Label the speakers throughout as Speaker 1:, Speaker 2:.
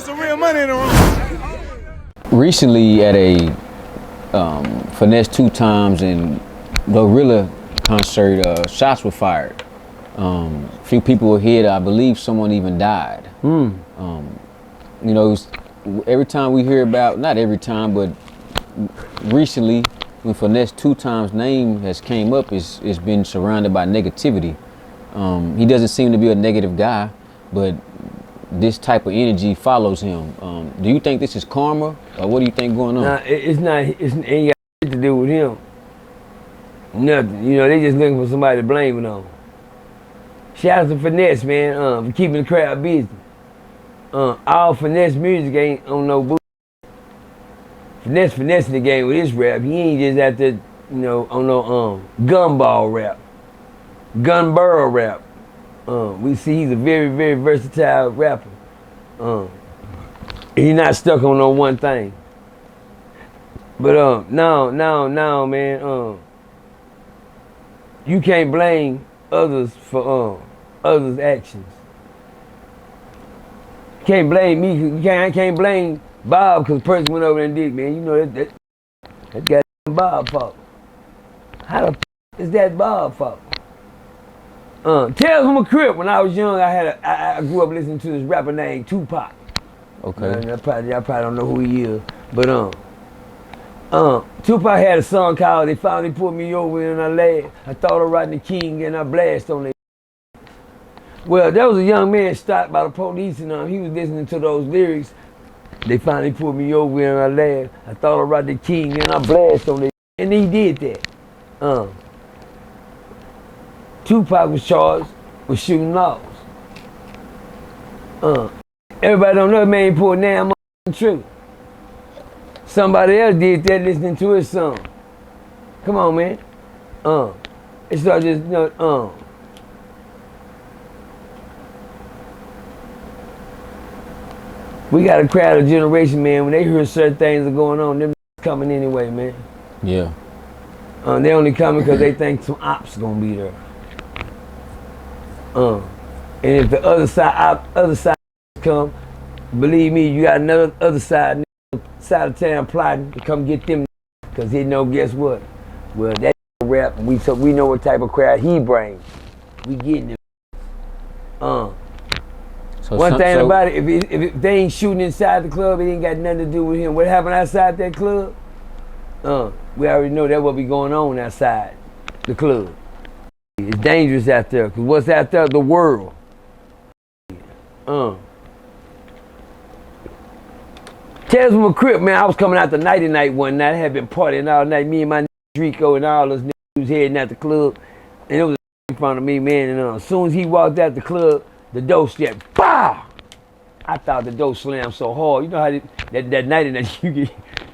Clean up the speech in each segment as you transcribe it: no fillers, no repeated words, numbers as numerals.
Speaker 1: some real money in the room.
Speaker 2: Recently at a Fineese2tymes and Glorilla concert, shots were fired. A few people were hit. I believe someone even died. You know, every time we hear about, not every time, but recently when Fineese2tymes name has came up, it's been surrounded by negativity. He doesn't seem to be a negative guy, but this type of energy follows him. Do you think this is karma, or what do you think going on?
Speaker 3: Nah, it's not. It ain't got shit to do with him. Nothing. You know, they just looking for somebody to blame it on. Shout out to Finesse, man, for keeping the crowd busy. All Finesse music ain't on no bullshit. Finesse the game with his rap. He ain't just out there, you know, on no gunball rap, gun barrel rap. We see he's a very, very versatile rapper. He's not stuck on no one thing. But no, man. You can't blame others for others' actions. You can't blame me. I can't blame Bob because Percy went over there and did, man. You know that goddamn Bob fault. How the f is that Bob fault? Tales from a Crip. When I was young, I grew up listening to this rapper named Tupac.
Speaker 2: Okay.
Speaker 3: Y'all probably don't know who he is, but Tupac had a song called "They Finally Put Me Over and I Laughed. I thought of riding the king and I blast on it." Well, there was a young man stopped by the police and he was listening to those lyrics. They finally put me over and I laughed. I thought of riding the king and I blast on it, and he did that. Tupac was charged with shooting laws. Everybody don't know the man pulled damn true. Somebody else did that listening to his song. Come on, man. It's not just, you know, we got a crowd of generation, man. When they hear certain things are going on, them coming anyway, man.
Speaker 2: Yeah.
Speaker 3: They only coming because they think some ops gonna be there. And if the other side come, believe me, you got another other side of town plotting to come get them, because he know, guess what? Well, that rap, we know what type of crowd he brings. We getting it. One thing about it, if they ain't shooting inside the club, it ain't got nothing to do with him. What happened outside that club? We already know that what be going on outside the club. It's dangerous out there, because what's out there? The world. Tales from a Crip, man. I was coming out the night one night. I had been partying all night. Me and my Rico and all those niggas was heading out the club. And it was in front of me, man. And as soon as he walked out the club, the door stepped, pow! I thought the door slammed so hard. You know how that night that you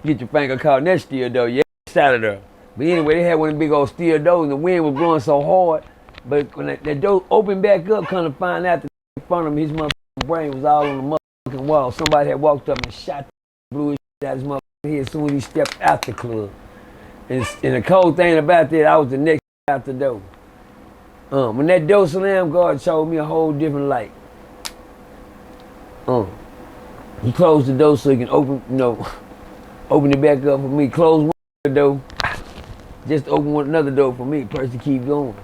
Speaker 3: get your finger caught in that steel door, you out of there. But anyway, they had one of the big old steel doors and the wind was blowing so hard. But when that door opened back up, kind of find out that in front of him, his motherfucking brain was all on the motherfucking wall. Somebody had walked up and shot, blew his shit out his motherfucking head as soon as he stepped out the club. And the cold thing about that, I was the next out the door. When that door slammed, God showed me a whole different light. He closed the door so he can open it back up for me. Close one door, just open another door for me. Percy, keep going.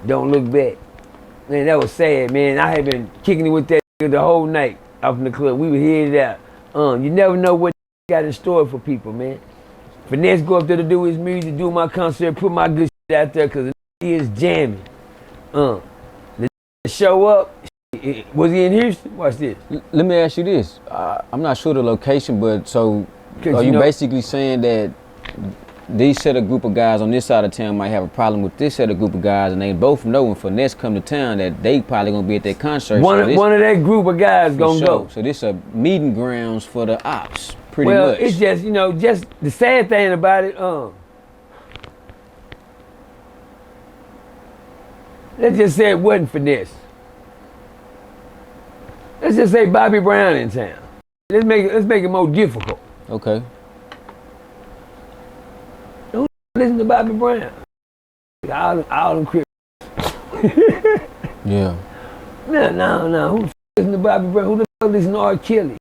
Speaker 3: Don't look back. Man, that was sad, man. I had been kicking it with that the whole night out in the club. We were headed out. You never know what got in store for people, man. Finesse go up there to do his music, do my concert, put my good shit out there, because he is jamming. The show up, was he in Houston? Watch this.
Speaker 2: Let me ask you this. I'm not sure the location, but so are you basically saying that these set of group of guys on this side of town might have a problem with this set of group of guys, and they both know when Finesse come to town that they probably gonna be at that concert?
Speaker 3: One of that group of guys gonna go.
Speaker 2: So this a meeting grounds for the ops, pretty much.
Speaker 3: Well, it's just, just the sad thing about it, let's just say it wasn't Finesse. Let's just say Bobby Brown in town. Let's make it more difficult.
Speaker 2: Okay.
Speaker 3: Don't listen to Bobby Brown. All them Crips.
Speaker 2: Yeah.
Speaker 3: No. Who listen to Bobby Brown? Who the fuck listen to R. Kelly?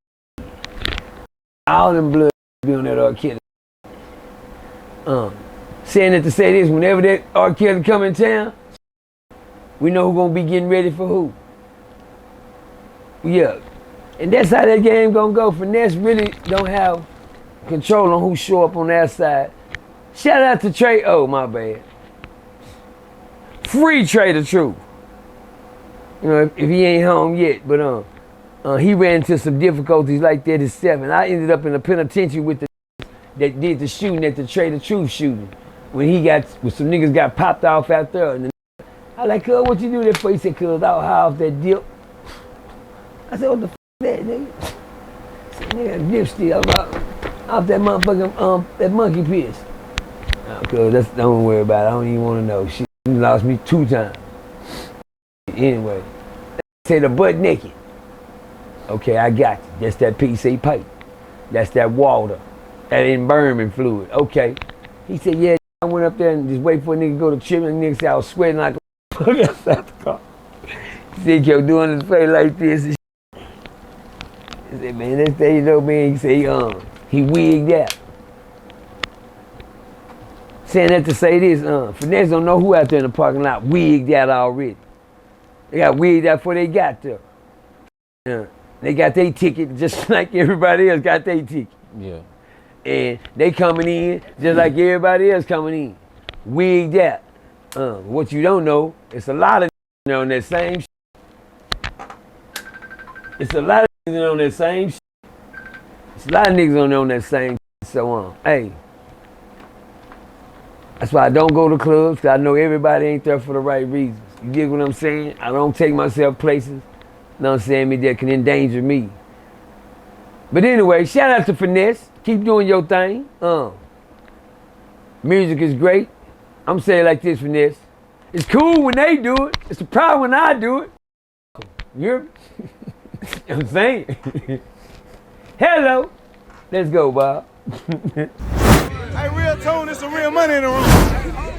Speaker 3: All them blood be on that R. Kelly. Saying that to say this, whenever that R. Kelly come in town, we know who gonna be getting ready for who. Yeah. And that's how that game gonna go. Finesse really don't have control on who show up on that side. Shout out to Trey. Oh, my bad. Free Trey the Truth. You know, if he ain't home yet, but he ran into some difficulties like that at 7. I ended up in the penitentiary with the that did the shooting at the Trey the Truth shooting. When some niggas got popped off out there. And I like, cuz, what you do that for? He said, cuz, I was high off that dip. I said, what the f that, nigga? I said, nigga, dip still. Off that motherfucking, that monkey piss. Oh, cuz, don't worry about it. I don't even want to know. Shit, you lost me 2 times. Anyway, say the butt naked. Okay, I got you. That's that PC pipe. That's that water. That embalming fluid. Okay. He said, yeah, I went up there and just wait for a nigga to go to chip, and the nigga said I was sweating like a fuck outside the car. He said, he kept doing his face like this and shit. He said, man, that's that, you know, man. He said, he wigged out. Saying that to say this, Finesse don't know who out there in the parking lot wigged out already. They got wigged out before they got there. They got their ticket just like everybody else got their ticket.
Speaker 2: Yeah.
Speaker 3: And they coming in just like everybody else coming in. Wigged out. What you don't know, it's a lot of on that same shit. It's a lot of niggas on that same shit. It's a lot of niggas on that same shit. So hey. That's why I don't go to clubs, because I know everybody ain't there for the right reasons. You get what I'm saying? I don't take myself places, you know what I'm saying, that can endanger me. But anyway, shout out to Finesse. Keep doing your thing. Music is great. I'm saying like this, Finesse. It's cool when they do it. It's a problem when I do it. You hear me? I'm saying. Hello. Let's go, Bob.
Speaker 1: Hey, real tone, it's some real money in the room.